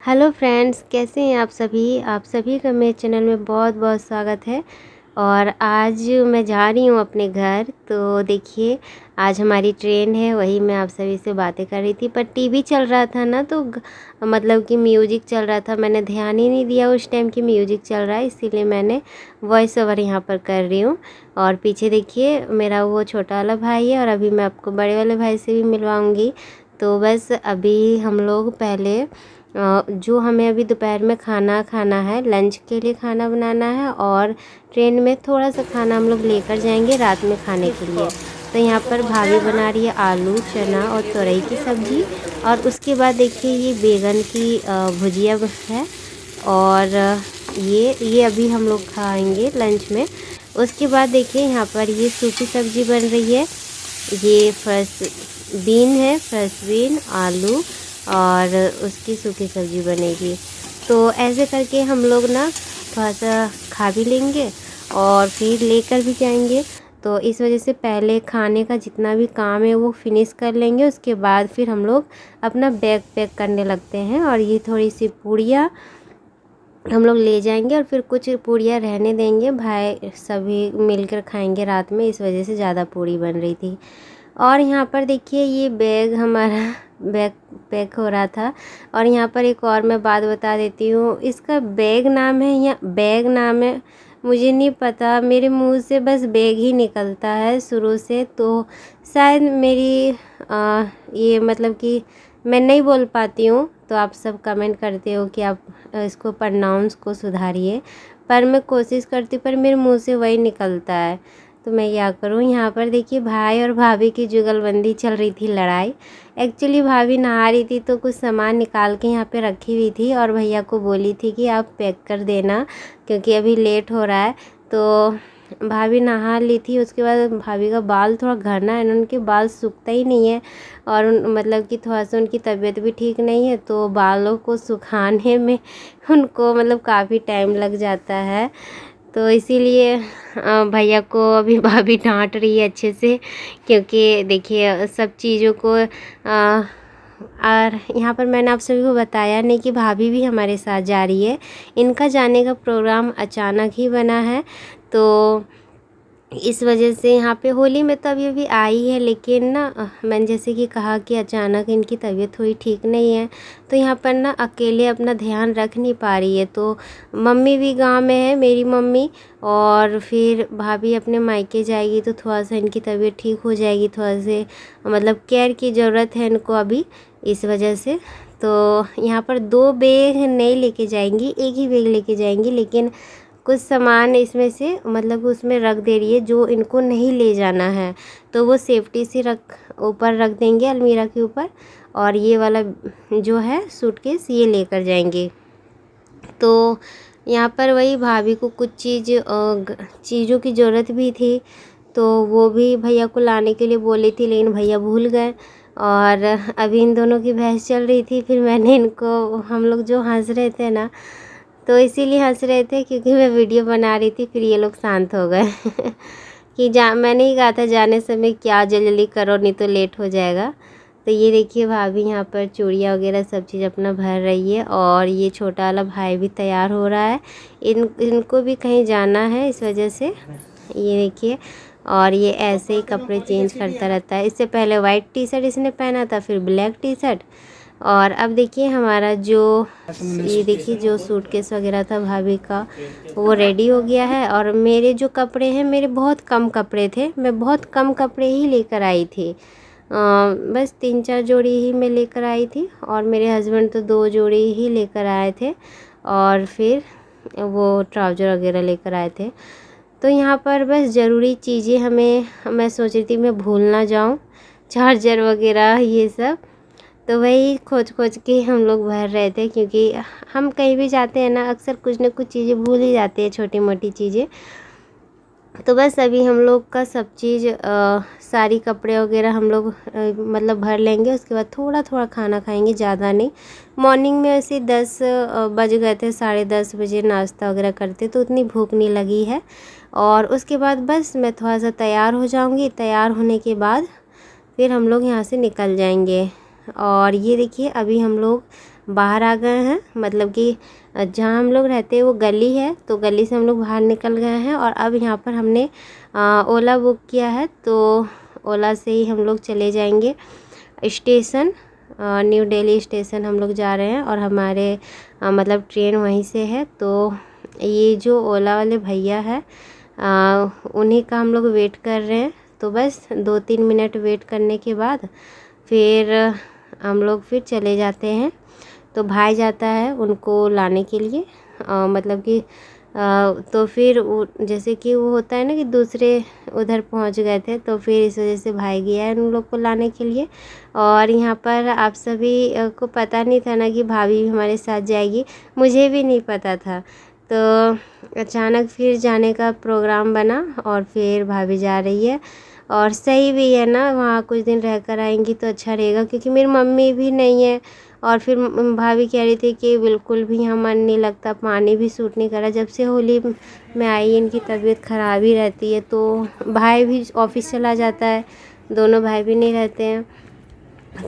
Hello friends, कैसे हैं आप सभी का मेरे चैनल में बहुत बहुत स्वागत है। और आज मैं जा रही हूँ अपने घर। तो देखिए, आज हमारी ट्रेन है, वही मैं आप सभी से बातें कर रही थी। पर टीवी चल रहा था ना, तो मतलब कि म्यूजिक चल रहा था। मैंने ध्यान ही नहीं दिया उस टाइम कि म्यूजिक चल रहा है, इसीलिए मैंने वॉइस ओवर यहाँ पर कर रही हूँ। और पीछे देखिए, मेरा वो छोटा वाला भाई है और अभी मैं आपको बड़े वाले भाई से भी मिलवाऊँगी। तो बस अभी हम लोग पहले जो हमें अभी दोपहर में खाना है, लंच के लिए खाना बनाना है, और ट्रेन में थोड़ा सा खाना हम लोग लेकर जाएंगे रात में खाने के लिए। तो यहाँ पर भाभी बना रही है आलू चना और तोरई की सब्ज़ी। और उसके बाद देखिए, ये बैगन की भुजिया है। और ये अभी हम लोग खाएंगे लंच में। उसके बाद देखिए, यहाँ पर ये सूखी सब्ज़ी बन रही है। ये फ्रेश बीन है, फ्रेश बीन, आलू, और उसकी सूखी सब्ज़ी बनेगी। तो ऐसे करके हम लोग ना थोड़ा सा खा भी लेंगे और फिर लेकर भी जाएंगे। तो इस वजह से पहले खाने का जितना भी काम है वो फिनिश कर लेंगे, उसके बाद फिर हम लोग अपना बैग पैक करने लगते हैं। और ये थोड़ी सी पूड़ियाँ हम लोग ले जाएंगे और फिर कुछ पूड़ियाँ रहने देंगे, भाई सभी मिलकर खाएंगे रात में, इस वजह से ज़्यादा पूड़ी बन रही थी। और यहाँ पर देखिए, ये बैग हमारा बैग पैक हो रहा था। और यहाँ पर एक और मैं बात बता देती हूँ, इसका बैग नाम है या बैग नाम है मुझे नहीं पता, मेरे मुंह से बस बैग ही निकलता है शुरू से। तो शायद मेरी ये मतलब कि मैं नहीं बोल पाती हूँ, तो आप सब कमेंट करते हो कि आप इसको प्रोनाउंस को सुधारिए। पर मैं कोशिश करती हूँ, पर मेरे मुंह से वही निकलता है, तो मैं क्या करूँ। यहाँ पर देखिए, भाई और भाभी की जुगलबंदी चल रही थी, लड़ाई। एक्चुअली भाभी नहा रही थी, तो कुछ सामान निकाल के यहाँ पे रखी हुई थी और भैया को बोली थी कि आप पैक कर देना, क्योंकि अभी लेट हो रहा है। तो भाभी नहा ली थी। उसके बाद भाभी का बाल थोड़ा घना है, उनके बाल सूखता ही नहीं है। और मतलब कि थोड़ा सा उनकी तबीयत भी ठीक नहीं है, तो बालों को सुखाने में उनको मतलब काफ़ी टाइम लग जाता है। तो इसीलिए भैया को अभी भाभी डांट रही है अच्छे से, क्योंकि देखिए सब चीज़ों को और यहाँ पर मैंने आप सभी को बताया नहीं कि भाभी भी हमारे साथ जा रही है। इनका जाने का प्रोग्राम अचानक ही बना है, तो इस वजह से यहाँ पे होली में तो अभी आई है, लेकिन ना मैंने जैसे कि कहा कि अचानक इनकी तबीयत थोड़ी ठीक नहीं है, तो यहाँ पर ना अकेले अपना ध्यान रख नहीं पा रही है। तो मम्मी भी गांव में है, मेरी मम्मी, और फिर भाभी अपने मायके जाएगी, तो थोड़ा सा इनकी तबीयत ठीक हो जाएगी। थोड़ा से मतलब केयर की ज़रूरत है इनको अभी, इस वजह से। तो यहाँ पर 2 बैग नहीं लेके जाएंगी, एक ही बैग लेके जाएंगी, लेकिन कुछ सामान इसमें से मतलब उसमें रख दे रही है जो इनको नहीं ले जाना है, तो वो सेफ्टी से ऊपर रख देंगे अलमीरा के ऊपर। और ये वाला जो है सूटकेस ये लेकर जाएंगे। तो यहाँ पर वही भाभी को कुछ चीज़ों की ज़रूरत भी थी, तो वो भी भैया को लाने के लिए बोली थी, लेकिन भैया भूल गए। और अभी इन दोनों की बहस चल रही थी, फिर मैंने इनको, हम लोग जो हंस रहे थे ना, तो इसीलिए हंस रहे थे क्योंकि मैं वीडियो बना रही थी, फिर ये लोग शांत हो गए कि मैंने ही कहा था जाने समय क्या जल्दी करो, नहीं तो लेट हो जाएगा। तो ये देखिए, भाभी यहाँ पर चूड़ियाँ वगैरह सब चीज़ अपना भर रही है। और ये छोटा वाला भाई भी तैयार हो रहा है, इनको भी कहीं जाना है, इस वजह से ये देखिए। और ये ऐसे ही कपड़े चेंज करता रहता है। इससे पहले वाइट टी शर्ट इसने पहना था, फिर ब्लैक टी शर्ट। और अब देखिए, हमारा जो ये देखिए जो सूटकेस वगैरह था भाभी का, वो रेडी हो गया है। और मेरे जो कपड़े हैं, मेरे बहुत कम कपड़े थे, मैं बहुत कम कपड़े ही लेकर आई थी। बस 3-4 जोड़ी ही मैं लेकर आई थी, और मेरे हस्बैंड तो 2 जोड़ी ही लेकर आए थे, और फिर वो ट्राउज़र वगैरह लेकर आए थे। तो यहाँ पर बस ज़रूरी चीज़ें मैं सोच रही थी मैं भूल ना जाऊँ, चार्जर वगैरह ये सब। तो वही खोज खोज के हम लोग भर रहे थे, क्योंकि हम कहीं भी जाते हैं ना, अक्सर कुछ न कुछ चीज़ें भूल ही जाते हैं, छोटी मोटी चीज़ें। तो बस अभी हम लोग का सब चीज़ सारी कपड़े वगैरह हम लोग मतलब भर लेंगे। उसके बाद थोड़ा थोड़ा खाना खाएंगे, ज़्यादा नहीं। मॉर्निंग में ऐसे 10 बज गए थे, 10:30 बजे नाश्ता वगैरह करते, तो उतनी भूख नहीं लगी है। और उसके बाद बस मैं थोड़ा सा तैयार हो जाऊंगी, तैयार होने के बाद फिर हम लोग यहाँ से निकल जाएंगे। और ये देखिए, अभी हम लोग बाहर आ गए हैं, मतलब कि जहाँ हम लोग रहते हैं वो गली है, तो गली से हम लोग बाहर निकल गए हैं। और अब यहाँ पर हमने ओला बुक किया है, तो ओला से ही हम लोग चले जाएंगे स्टेशन। न्यू दिल्ली स्टेशन हम लोग जा रहे हैं और हमारे मतलब ट्रेन वहीं से है। तो ये जो ओला वाले भैया है उन्हीं का हम लोग वेट कर रहे हैं। तो बस 2-3 मिनट वेट करने के बाद फिर हम लोग फिर चले जाते हैं। तो भाई जाता है उनको लाने के लिए, मतलब कि तो फिर जैसे कि वो होता है ना कि दूसरे उधर पहुंच गए थे, तो फिर इस वजह से भाई गया है उन लोग को लाने के लिए। और यहाँ पर आप सभी को पता नहीं था ना कि भाभी भी हमारे साथ जाएगी, मुझे भी नहीं पता था। तो अचानक फिर जाने का प्रोग्राम बना और फिर भाभी जा रही है। और सही भी है ना, वहाँ कुछ दिन रह कर आएंगी तो अच्छा रहेगा, क्योंकि मेरी मम्मी भी नहीं है। और फिर भाभी कह रही थी कि बिल्कुल भी यहाँ मन नहीं लगता, पानी भी सूट नहीं कर रहा। जब से होली में आई इनकी तबीयत ख़राब ही रहती है। तो भाई भी ऑफिस चला जाता है, दोनों भाई भी नहीं रहते हैं,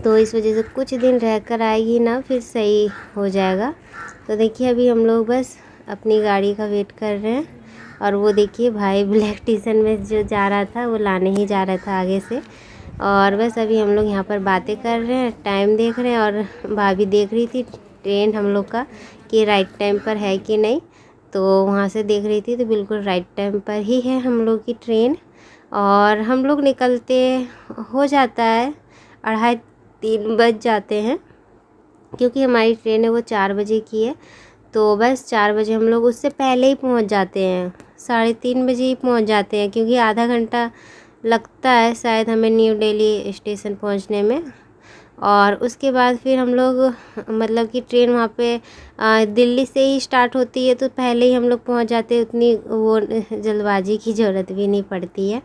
तो इस वजह से कुछ दिन रह कर आएगी ना फिर सही हो जाएगा। तो देखिए अभी हम लोग बस अपनी गाड़ी का वेट कर रहे हैं। और वो देखिए भाई ब्लैक टी शर्ट में जो जा रहा था वो लाने ही जा रहा था आगे से। और बस अभी हम लोग यहाँ पर बातें कर रहे हैं, टाइम देख रहे हैं। और भाभी देख रही थी ट्रेन हम लोग का कि राइट टाइम पर है कि नहीं, तो वहाँ से देख रही थी, तो बिल्कुल राइट टाइम पर ही है हम लोग की ट्रेन। और हम लोग निकलते हो जाता है 2:30-3 बज जाते हैं, क्योंकि हमारी ट्रेन है वो 4 बजे की है। तो बस 4 बजे हम लोग उससे पहले ही पहुंच जाते हैं, 3:30 बजे ही पहुंच जाते हैं, क्योंकि आधा घंटा लगता है शायद हमें न्यू दिल्ली स्टेशन पहुंचने में। और उसके बाद फिर हम लोग मतलब कि ट्रेन वहाँ पे दिल्ली से ही स्टार्ट होती है, तो पहले ही हम लोग पहुंच जाते हैं, उतनी वो जल्दबाजी की ज़रूरत भी नहीं पड़ती है।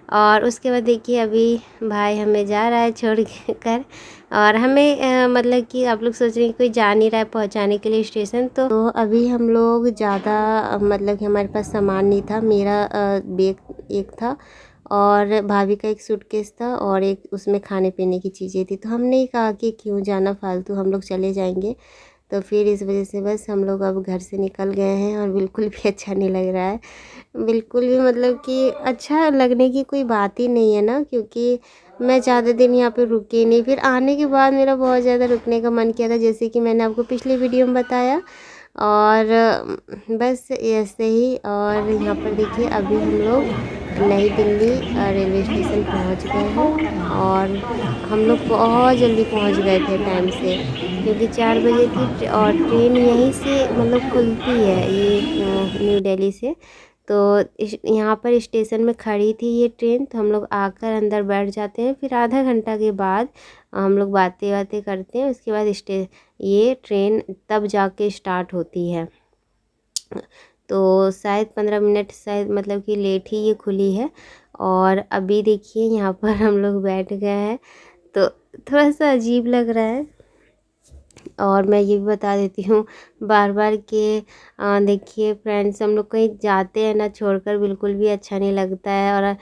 और उसके बाद देखिए अभी भाई हमें जा रहा है छोड़ कर। और हमें मतलब कि आप लोग सोच रहे हैं कि कोई जा नहीं रहा है पहुंचाने के लिए स्टेशन। तो अभी हम लोग ज़्यादा मतलब कि हमारे पास सामान नहीं था। मेरा बैग एक था और भाभी का एक सूटकेस था और एक उसमें खाने पीने की चीज़ें थी। तो हमने ही कहा कि क्यों जाना फालतू, हम लोग चले जाएंगे। तो फिर इस वजह से बस हम लोग अब घर से निकल गए हैं। और बिल्कुल भी अच्छा नहीं लग रहा है, बिल्कुल भी मतलब कि अच्छा लगने की कोई बात ही नहीं है ना, क्योंकि मैं ज़्यादा दिन यहाँ पे रुकी नहीं। फिर आने के बाद मेरा बहुत ज़्यादा रुकने का मन किया था, जैसे कि मैंने आपको पिछले वीडियो में बताया। और बस ऐसे ही। और यहाँ पर देखिए अभी हम लोग नई दिल्ली रेलवे स्टेशन पहुँच गए हैं। और हम लोग बहुत जल्दी पहुँच गए थे टाइम से, क्योंकि 4 बजे थी और ट्रेन यहीं से मतलब खुलती है ये न्यू दिल्ली से। तो यहाँ पर स्टेशन में खड़ी थी ये ट्रेन, तो हम लोग आकर अंदर बैठ जाते हैं। फिर आधा घंटा के बाद हम लोग बातें करते हैं, उसके बाद ये ट्रेन तब जाके स्टार्ट होती है। तो शायद 15 मिनट शायद मतलब कि लेट ही ये खुली है। और अभी देखिए यहाँ पर हम लोग बैठ गए हैं, तो थोड़ा सा अजीब लग रहा है। और मैं ये भी बता देती हूँ बार बार के देखिए फ्रेंड्स, हम लोग कहीं जाते हैं ना छोड़कर, बिल्कुल भी अच्छा नहीं लगता है। और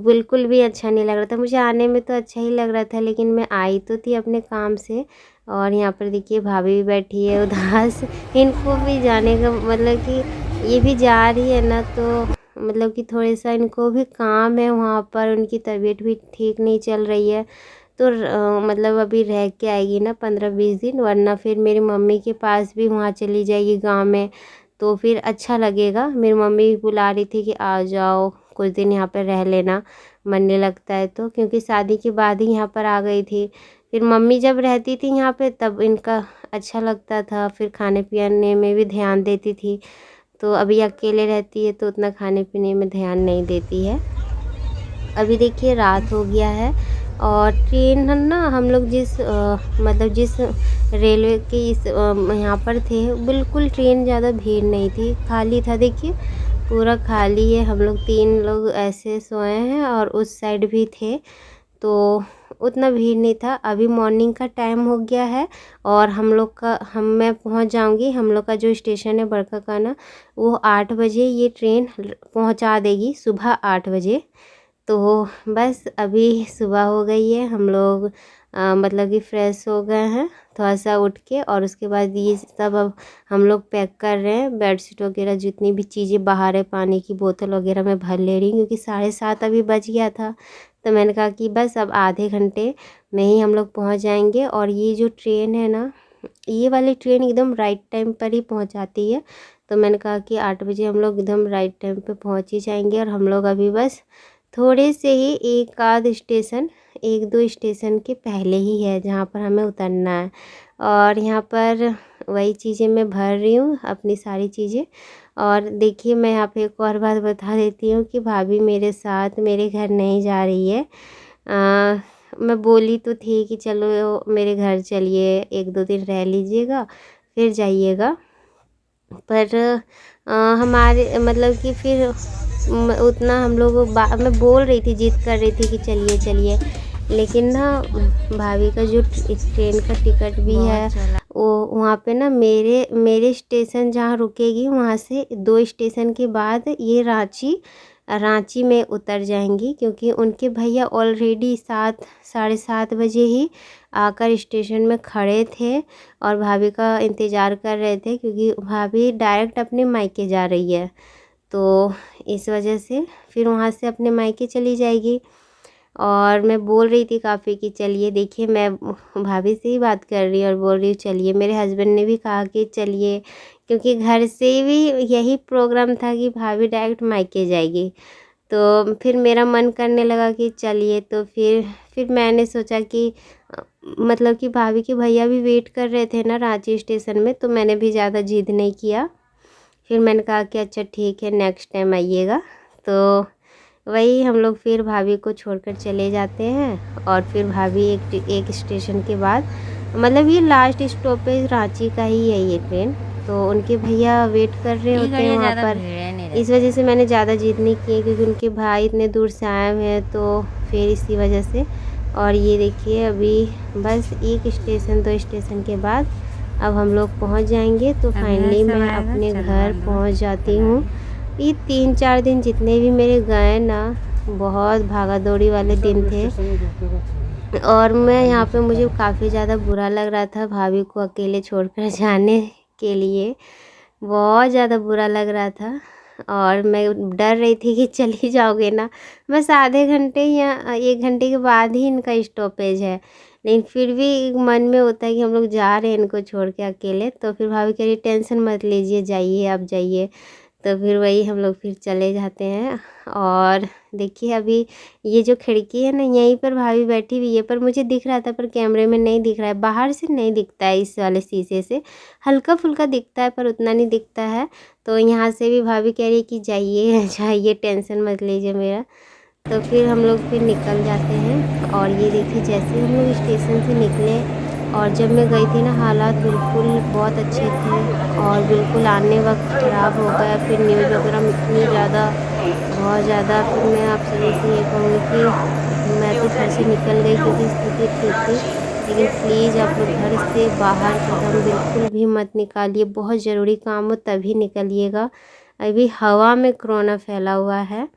बिल्कुल भी अच्छा नहीं लग रहा था, मुझे आने में तो अच्छा ही लग रहा था, लेकिन मैं आई तो थी अपने काम से। और यहाँ पर देखिए भाभी भी बैठी है उदास, इनको भी जाने का मतलब कि ये भी जा रही है ना, तो मतलब कि थोड़ा सा इनको भी काम है वहाँ पर, उनकी तबीयत भी ठीक नहीं चल रही है। तो मतलब अभी रह के आएगी ना 15-20 दिन, वरना फिर मेरी मम्मी के पास भी वहाँ चली जाएगी गांव में, तो फिर अच्छा लगेगा। मेरी मम्मी भी बुला रही थी कि आ जाओ कुछ दिन यहाँ पर रह लेना, मन नहीं लगता है तो, क्योंकि शादी के बाद ही यहाँ पर आ गई थी। फिर मम्मी जब रहती थी यहाँ पे तब इनका अच्छा लगता था, फिर खाने पीने में भी ध्यान देती थी। तो अभी अकेले रहती है तो उतना खाने पीने में ध्यान नहीं देती है। अभी देखिए रात हो गया है और ट्रेन ना हम लोग मतलब जिस रेलवे के इस यहाँ पर थे, बिल्कुल ट्रेन ज़्यादा भीड़ नहीं थी, खाली था। देखिए पूरा खाली है, हम लोग 3 लोग ऐसे सोए हैं और उस साइड भी थे, तो उतना भीड़ नहीं था। अभी मॉर्निंग का टाइम हो गया है और मैं पहुंच जाऊंगी। हम लोग का जो स्टेशन है बरकाकाना, वो 8 बजे ये ट्रेन पहुंचा देगी, सुबह 8 बजे। तो बस अभी सुबह हो गई है, हम लोग मतलब कि फ़्रेश हो गए हैं थोड़ा सा उठ के, और उसके बाद ये सब अब हम लोग पैक कर रहे हैं। बेडशीट वगैरह जितनी भी चीज़ें बाहर है, पानी की बोतल वगैरह मैं भर ले रही हूँ, क्योंकि 7:30 अभी बज गया था। तो मैंने कहा कि बस अब आधे घंटे में ही हम लोग पहुँच जाएंगे। और ये जो ट्रेन है ना, ये वाली ट्रेन एकदम राइट टाइम पर ही पहुँच जाती है। तो मैंने कहा कि 8 बजे हम लोग एकदम राइट टाइम पे पहुँच ही जाएंगे। और हम लोग अभी बस थोड़े से ही एक आध स्टेशन, 1-2 स्टेशन के पहले ही है जहाँ पर हमें उतरना है। और यहाँ पर वही चीज़ें मैं भर रही हूँ, अपनी सारी चीज़ें। और देखिए, मैं यहाँ पे एक और बात बता देती हूँ कि भाभी मेरे साथ मेरे घर नहीं जा रही है। मैं बोली तो थी कि चलो मेरे घर चलिए, 1-2 दिन रह लीजिएगा फिर जाइएगा। पर हमारे मतलब कि फिर उतना हम लोग मैं बोल रही थी, जिद कर रही थी कि चलिए चलिए, लेकिन ना भाभी का जो ट्रेन का टिकट भी है वो वहाँ पे ना मेरे स्टेशन जहाँ रुकेगी वहाँ से 2 स्टेशन के बाद ये रांची में उतर जाएंगी, क्योंकि उनके भैया ऑलरेडी 7-7:30 बजे ही आकर स्टेशन में खड़े थे और भाभी का इंतज़ार कर रहे थे, क्योंकि भाभी डायरेक्ट अपने मायके जा रही है। तो इस वजह से फिर वहाँ से अपने मायके चली जाएगी। और मैं बोल रही थी काफ़ी कि चलिए, देखिए मैं भाभी से ही बात कर रही हूँ और बोल रही हूँ चलिए। मेरे हस्बैंड ने भी कहा कि चलिए, क्योंकि घर से भी यही प्रोग्राम था कि भाभी डायरेक्ट मायके जाएगी। तो फिर मेरा मन करने लगा कि चलिए। तो फिर मैंने सोचा कि मतलब कि भाभी के भैया भी वेट कर रहे थे ना रांची स्टेशन में, तो मैंने भी ज़्यादा जिद नहीं किया। फिर मैंने कहा कि अच्छा ठीक है, नेक्स्ट टाइम आइएगा। तो वही हम लोग फिर भाभी को छोड़कर चले जाते हैं। और फिर भाभी एक स्टेशन के बाद, मतलब ये लास्ट स्टॉपेज रांची का ही है ये ट्रेन, तो उनके भैया वेट कर रहे होते हैं वहाँ पर। इस वजह से मैंने ज़्यादा जिद नहीं की, क्योंकि उनके भाई इतने दूर से आए हुए हैं, तो फिर इसी वजह से। और ये देखिए, अभी बस 1 स्टेशन 2 स्टेशन के बाद अब हम लोग पहुँच जाएंगे। तो फाइनली मैं अपने घर पहुँच जाती हूँ। ये 3-4 दिन जितने भी मेरे गए ना, बहुत भागा दौड़ी वाले दिन थे। और मैं यहाँ पे मुझे काफ़ी ज़्यादा बुरा लग रहा था भाभी को अकेले छोड़कर जाने के लिए, बहुत ज़्यादा बुरा लग रहा था। और मैं डर रही थी कि चली जाओगे ना, बस आधे घंटे या 1 घंटे के बाद ही इनका स्टॉपेज है, लेकिन फिर भी मन में होता है कि हम लोग जा रहे हैं इनको छोड़ के अकेले। तो फिर भाभी कह रही टेंशन मत लीजिए, जाइए आप जाइए। तो फिर वही हम लोग फिर चले जाते हैं। और देखिए, अभी ये जो खिड़की है ना, यहीं पर भाभी बैठी हुई है, पर मुझे दिख रहा था पर कैमरे में नहीं दिख रहा है, बाहर से नहीं दिखता है, इस वाले शीशे से हल्का फुल्का दिखता है पर उतना नहीं दिखता है। तो यहाँ से भी भाभी कह रही है कि जाइए जाइए, टेंशन मत लीजिए मेरा। तो फिर हम लोग फिर निकल जाते हैं। और ये देखिए, जैसे हम लोग स्टेशन से निकले, और जब मैं गई थी ना, हालात बिल्कुल बहुत अच्छे थे, और बिल्कुल आने वक्त ख़राब हो गया। फिर न्यूज़ वगैरह में इतनी ज़्यादा, बहुत ज़्यादा। फिर मैं आप सभी से ये कहूँगी कि मैं तो घर से निकल गई क्योंकि स्थिति ठीक थी, लेकिन प्लीज़ आप लोग घर से बाहर कदम बिल्कुल भी मत निकालिए। बहुत ज़रूरी काम हो तभी निकलिएगा, अभी हवा में कोरोना फैला हुआ है।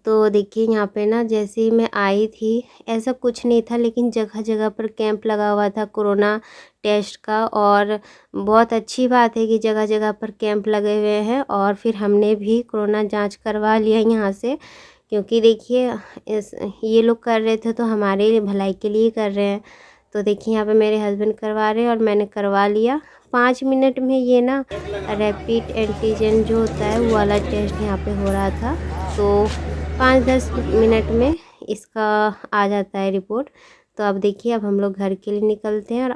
तो देखिए, यहाँ पे ना जैसे ही मैं आई थी ऐसा कुछ नहीं था, लेकिन जगह जगह पर कैंप लगा हुआ था कोरोना टेस्ट का। और बहुत अच्छी बात है कि जगह जगह पर कैंप लगे हुए हैं। और फिर हमने भी कोरोना जांच करवा लिया यहाँ से, क्योंकि देखिए ये लोग कर रहे थे तो हमारे भलाई के लिए कर रहे हैं। तो देखिए, यहाँ पे मेरे हस्बैंड करवा रहे हैं और मैंने करवा लिया। 5 मिनट में ये ना रैपिड एंटीजन जो होता है वो वाला टेस्ट यहाँ पे हो रहा था। तो 5-10 मिनट में इसका आ जाता है रिपोर्ट। तो अब देखिए, अब हम लोग घर के लिए निकलते हैं, और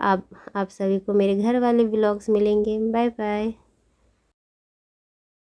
आप सभी को मेरे घर वाले व्लॉग्स मिलेंगे। Bye bye.